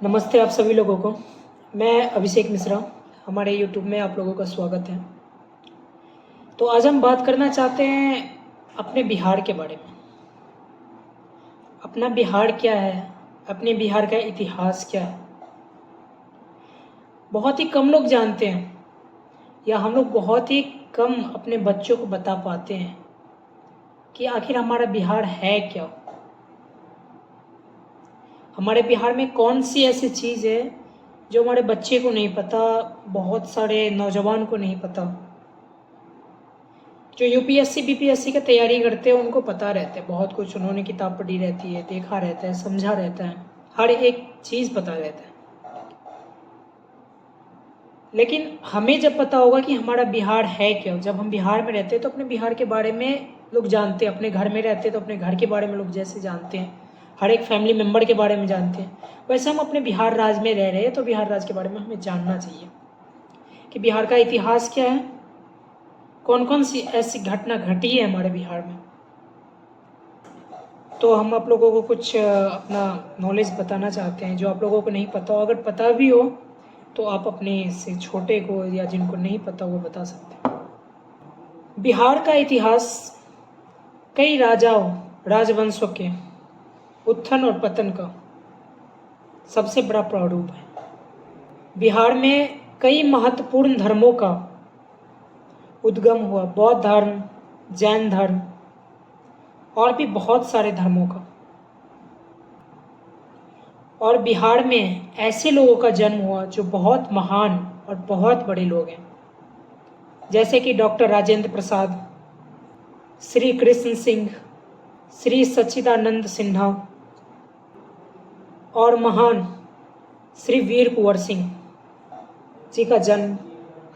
नमस्ते आप सभी लोगों को। मैं अभिषेक मिश्रा, हमारे यूट्यूब में आप लोगों का स्वागत है। तो आज हम बात करना चाहते हैं अपने बिहार के बारे में। अपना बिहार क्या है, अपने बिहार का इतिहास क्या है, बहुत ही कम लोग जानते हैं, या हम लोग बहुत ही कम अपने बच्चों को बता पाते हैं कि आखिर हमारा बिहार है क्या। हमारे बिहार में कौन सी ऐसी चीज़ है जो हमारे बच्चे को नहीं पता, बहुत सारे नौजवान को नहीं पता। जो यूपीएससी बीपीएससी की तैयारी करते हैं उनको पता रहता है बहुत कुछ, उन्होंने किताब पढ़ी रहती है, देखा रहता है, समझा रहता है, हर एक चीज़ पता रहता है। लेकिन हमें जब पता होगा कि हमारा बिहार है क्या, जब हम बिहार में रहते हैं तो अपने बिहार के बारे में लोग जानते हैं। अपने घर में रहते हैं तो अपने घर के बारे में लोग जैसे जानते हैं, हर एक फैमिली मेम्बर के बारे में जानते हैं, वैसे हम अपने बिहार राज्य में रह रहे हैं तो बिहार राज्य के बारे में हमें जानना चाहिए कि बिहार का इतिहास क्या है, कौन कौन सी ऐसी घटना घटी है हमारे बिहार में। तो हम आप लोगों को कुछ अपना नॉलेज बताना चाहते हैं जो आप लोगों को नहीं पता हो। अगर पता भी हो तो आप अपने से छोटे को या जिनको नहीं पता वो बता सकते हैं। बिहार का इतिहास कई राजाओं राजवंशों के उत्थान और पतन का सबसे बड़ा प्रारूप है। बिहार में कई महत्वपूर्ण धर्मों का उद्गम हुआ, बौद्ध धर्म, जैन धर्म और भी बहुत सारे धर्मों का। और बिहार में ऐसे लोगों का जन्म हुआ जो बहुत महान और बहुत बड़े लोग हैं, जैसे कि डॉक्टर राजेंद्र प्रसाद, श्री कृष्ण सिंह, श्री सच्चिदानंद सिन्हा और महान श्री वीर कुंवर सिंह जी का जन्म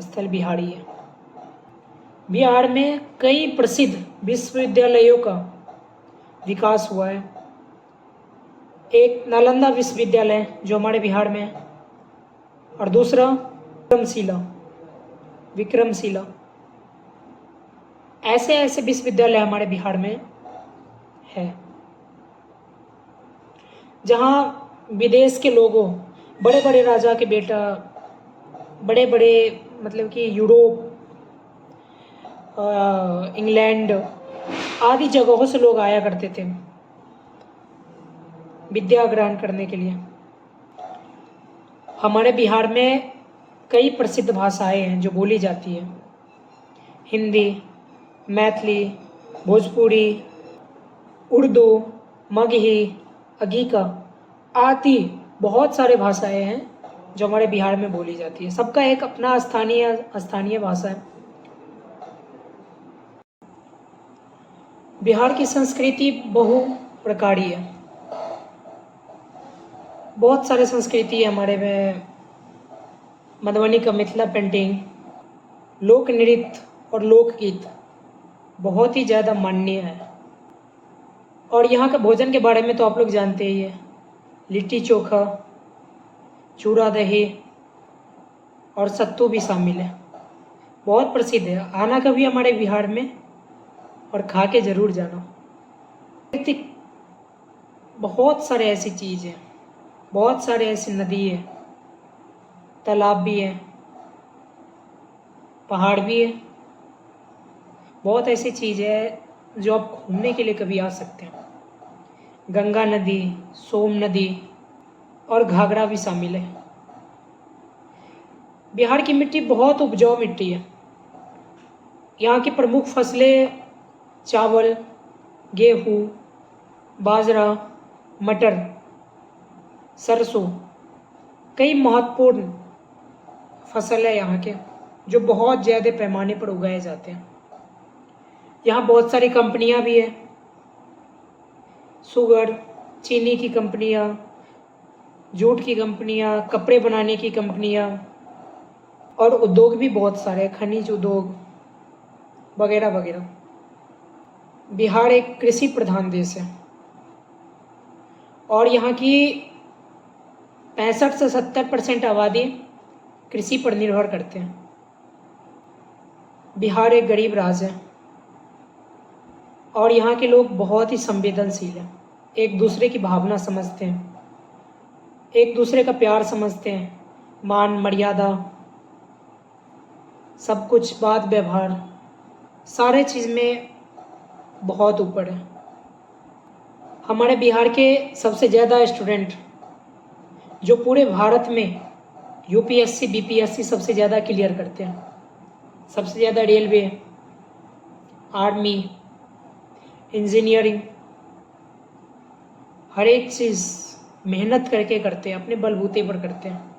स्थल बिहार ही है। बिहार में कई प्रसिद्ध विश्वविद्यालयों का विकास हुआ है। एक नालंदा विश्वविद्यालय जो हमारे बिहार में है, और दूसरा विक्रमशिला। ऐसे ऐसे विश्वविद्यालय हमारे बिहार में है जहाँ विदेश के लोगों, बड़े बड़े राजा के बेटा, बड़े बड़े मतलब कि यूरोप, इंग्लैंड आदि जगहों से लोग आया करते थे विद्या ग्रहण करने के लिए। हमारे बिहार में कई प्रसिद्ध भाषाएं हैं जो बोली जाती है। हिंदी, मैथिली, भोजपुरी, उर्दू, मगही, अगीका आदि बहुत सारे भाषाएं हैं जो हमारे बिहार में बोली जाती है। सबका एक अपना स्थानीय भाषा है। बिहार की संस्कृति बहु प्रकारी है, बहुत सारे संस्कृति है हमारे में। मधुबनी का मिथिला पेंटिंग, लोक नृत्य और लोकगीत बहुत ही ज़्यादा माननीय है। और यहाँ के भोजन के बारे में तो आप लोग जानते ही है, लिट्टी चोखा, चूड़ा दही और सत्तू भी शामिल है, बहुत प्रसिद्ध है। आना कभी हमारे बिहार में और खा के ज़रूर जाना। बहुत सारे ऐसी चीज़ हैं, बहुत सारे ऐसी नदी है, तालाब भी है, पहाड़ भी है, बहुत ऐसी चीज़ है जो आप घूमने के लिए कभी आ सकते हैं। गंगा नदी, सोम नदी और घाघरा भी शामिल है। बिहार की मिट्टी बहुत उपजाऊ मिट्टी है। यहाँ की प्रमुख फसलें चावल, गेहूँ, बाजरा, मटर, सरसों कई महत्वपूर्ण फसल है यहाँ के, जो बहुत ज़्यादा पैमाने पर उगाए जाते हैं। यहाँ बहुत सारी कंपनियाँ भी हैं, शुगर, चीनी की कंपनियाँ, जूट की कंपनियाँ, कपड़े बनाने की कंपनियाँ और उद्योग भी बहुत सारे, खनिज उद्योग वगैरह वगैरह। बिहार एक कृषि प्रधान देश है और यहाँ की 65 से 70% आबादी कृषि पर निर्भर करते हैं। बिहार एक गरीब राज्य है और यहाँ के लोग बहुत ही संवेदनशील हैं, एक दूसरे की भावना समझते हैं, एक दूसरे का प्यार समझते हैं, मान मर्यादा, सब कुछ, बात व्यवहार, सारे चीज़ में बहुत ऊपर है। हमारे बिहार के सबसे ज़्यादा स्टूडेंट जो पूरे भारत में यूपीएससी बीपीएससी सबसे ज़्यादा क्लियर करते हैं, सबसे ज़्यादा रेलवे, आर्मी, इंजीनियरिंग, हर एक चीज़ मेहनत करके करते हैं, अपने बलबूते पर करते हैं।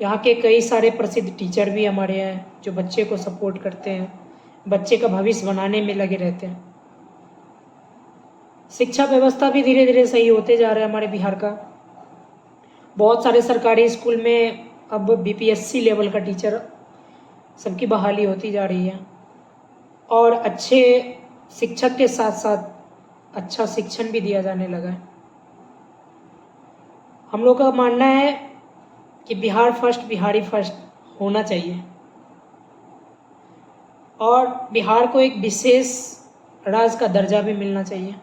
यहाँ के कई सारे प्रसिद्ध टीचर भी हमारे हैं जो बच्चे को सपोर्ट करते हैं, बच्चे का भविष्य बनाने में लगे रहते हैं। शिक्षा व्यवस्था भी धीरे धीरे सही होते जा रहा है हमारे बिहार का। बहुत सारे सरकारी स्कूल में अब बीपीएससी लेवल का टीचर सबकी बहाली होती जा रही है और अच्छे शिक्षक के साथ साथ अच्छा शिक्षण भी दिया जाने लगा है। हम लोग का मानना है कि बिहार फर्स्ट, बिहारी फर्स्ट होना चाहिए और बिहार को एक विशेष राज्य का दर्जा भी मिलना चाहिए।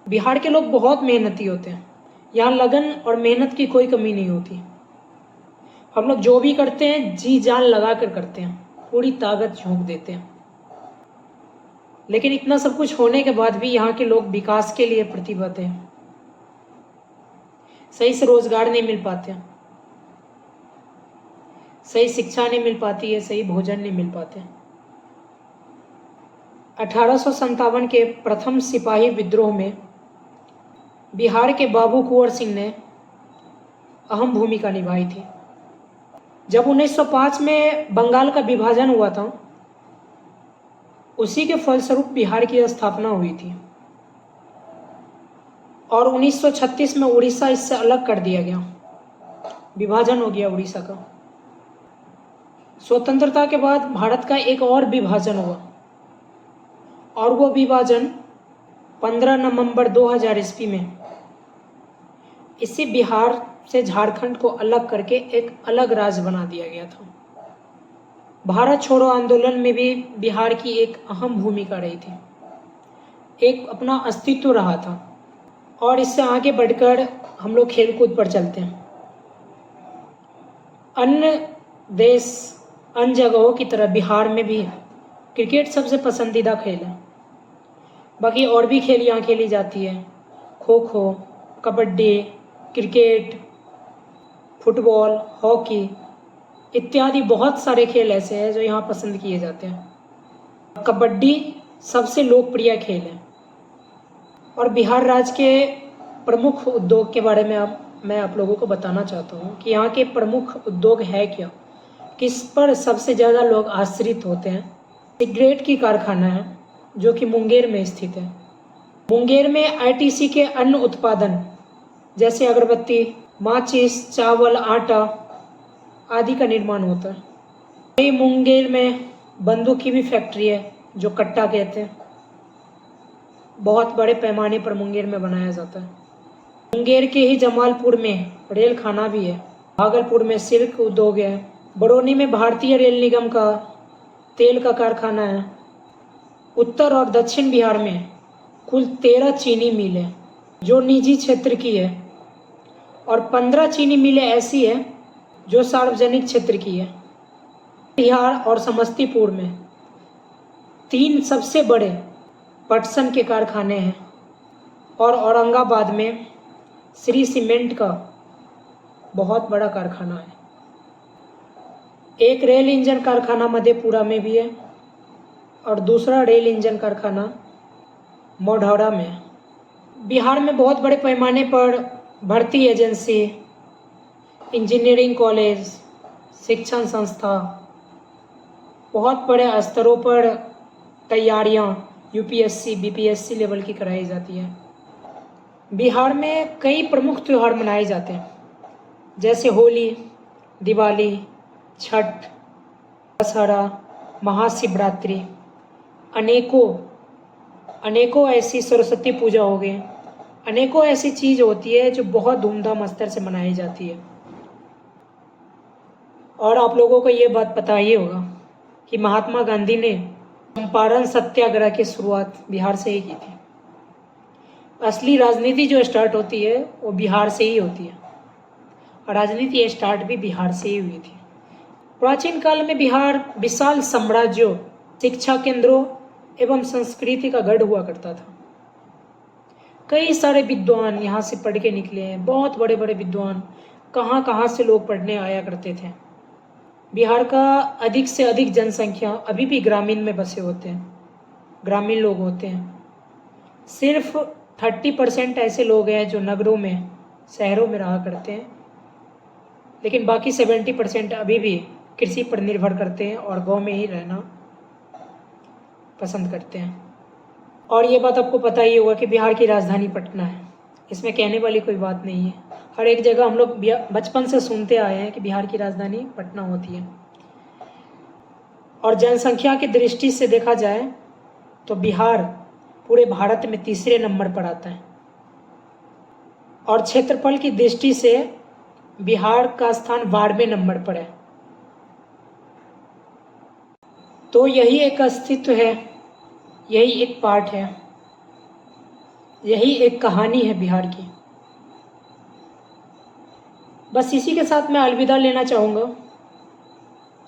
बिहार के लोग बहुत मेहनती होते हैं, यहाँ लगन और मेहनत की कोई कमी नहीं होती। हम लोग जो भी करते हैं जी जान लगा कर करते हैं, पूरी ताकत झोंक देते हैं। लेकिन इतना सब कुछ होने के बाद भी यहाँ के लोग विकास के लिए प्रतिबद्ध हैं। सही से रोजगार नहीं मिल पाते, सही शिक्षा नहीं मिल पाती है, सही भोजन नहीं मिल पाते। 1857 के प्रथम सिपाही विद्रोह में बिहार के बाबू कुंवर सिंह ने अहम भूमिका निभाई थी। जब 1905 में बंगाल का विभाजन हुआ था, उसी के फलस्वरूप बिहार की स्थापना हुई थी और 1936 में उड़ीसा इससे अलग कर दिया गया, विभाजन हो गया उड़ीसा का। स्वतंत्रता के बाद भारत का एक और विभाजन हुआ और वो विभाजन 15 नवंबर 2000 ईस्वी में इसी बिहार से झारखंड को अलग करके एक अलग राज्य बना दिया गया था। भारत छोड़ो आंदोलन में भी बिहार की एक अहम भूमिका रही थी, एक अपना अस्तित्व रहा था। और इससे आगे बढ़कर हम लोग खेलकूद पर चलते हैं। अन्य देश, अन्य जगहों की तरह बिहार में भी क्रिकेट सबसे पसंदीदा खेल है। बाकी और भी खेल यहाँ खेली जाती है, kho kho, kabaddi, cricket, football, hockey इत्यादि बहुत सारे खेल ऐसे हैं जो यहाँ पसंद किए जाते हैं। कबड्डी सबसे लोकप्रिय खेल है और बिहार राज्य के प्रमुख उद्योग के बारे में मैं आप लोगों को बताना चाहता हूँ कि यहाँ के प्रमुख उद्योग है क्या, किस पर सबसे ज़्यादा लोग आश्रित होते हैं। सिगरेट की कारखाना है जो कि मुंगेर में स्थित है। मुंगेर में आईटीसी के अन्य उत्पादन जैसे अगरबत्ती, माचिस, चावल, आटा आदि का निर्माण होता है। वही मुंगेर में बंदूक की भी फैक्ट्री है जो कट्टा कहते हैं, बहुत बड़े पैमाने पर मुंगेर में बनाया जाता है। मुंगेर के ही जमालपुर में रेल खाना भी है। भागलपुर में सिल्क उद्योग है। बरौनी में भारतीय रेल निगम का तेल का कारखाना है। उत्तर और दक्षिण बिहार में कुल 13 चीनी मिल है जो निजी क्षेत्र की है और 15 चीनी मिलें ऐसी है जो सार्वजनिक क्षेत्र की है। बिहार और समस्तीपुर में 3 सबसे बड़े पटसन के कारखाने हैं और औरंगाबाद में श्री सीमेंट का बहुत बड़ा कारखाना है। एक रेल इंजन कारखाना मधेपुरा में भी है और दूसरा रेल इंजन कारखाना मौढ़ौरा में है। बिहार में बहुत बड़े पैमाने पर भर्ती एजेंसी, इंजीनियरिंग कॉलेज, शिक्षण संस्था, बहुत बड़े स्तरों पर तैयारियां यूपीएससी बीपीएससी लेवल की कराई जाती है। बिहार में कई प्रमुख त्यौहार मनाए जाते हैं जैसे होली, दिवाली, छठ, दशहरा, महाशिवरात्रि, अनेकों ऐसी सरस्वती पूजा हो गई, अनेकों ऐसी चीज़ होती है जो बहुत धूमधाम स्तर से मनाई जाती है। और आप लोगों को ये बात पता ही होगा कि महात्मा गांधी ने चंपारण सत्याग्रह की शुरुआत बिहार से ही की थी। असली राजनीति जो स्टार्ट होती है वो बिहार से ही होती है, और राजनीति स्टार्ट भी बिहार से ही हुई थी। प्राचीन काल में बिहार विशाल साम्राज्यों, शिक्षा केंद्रों एवं संस्कृति का गढ़ हुआ करता था। कई सारे विद्वान यहाँ से पढ़ के निकले हैं, बहुत बड़े बड़े विद्वान, कहाँ कहाँ से लोग पढ़ने आया करते थे। बिहार का अधिक से अधिक जनसंख्या अभी भी ग्रामीण में बसे होते हैं, ग्रामीण लोग होते हैं। सिर्फ 30% ऐसे लोग हैं जो नगरों में, शहरों में रहा करते हैं, लेकिन बाकी 70% अभी भी कृषि पर निर्भर करते हैं और गांव में ही रहना पसंद करते हैं। और ये बात आपको पता ही होगा कि बिहार की राजधानी पटना है, इसमें कहने वाली कोई बात नहीं है। हर एक जगह हम लोग बचपन से सुनते आए हैं कि बिहार की राजधानी पटना होती है। और जनसंख्या की दृष्टि से देखा जाए तो बिहार पूरे भारत में तीसरे नंबर पर आता है, और क्षेत्रफल की दृष्टि से बिहार का स्थान 12वें नंबर पर है। तो यही एक अस्तित्व है, यही एक पार्ट है, यही एक कहानी है बिहार की। बस इसी के साथ मैं अलविदा लेना चाहूँगा,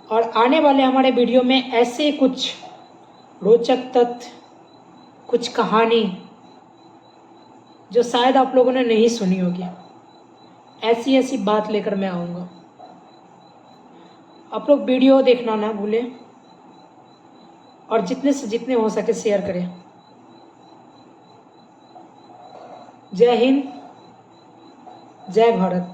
और आने वाले हमारे वीडियो में ऐसे कुछ रोचक तथ्य, कुछ कहानी जो शायद आप लोगों ने नहीं सुनी होगी, ऐसी ऐसी बात लेकर मैं आऊँगा। आप लोग वीडियो देखना ना भूलें, और जितने से जितने हो सके शेयर करें। जय हिंद, जय भारत।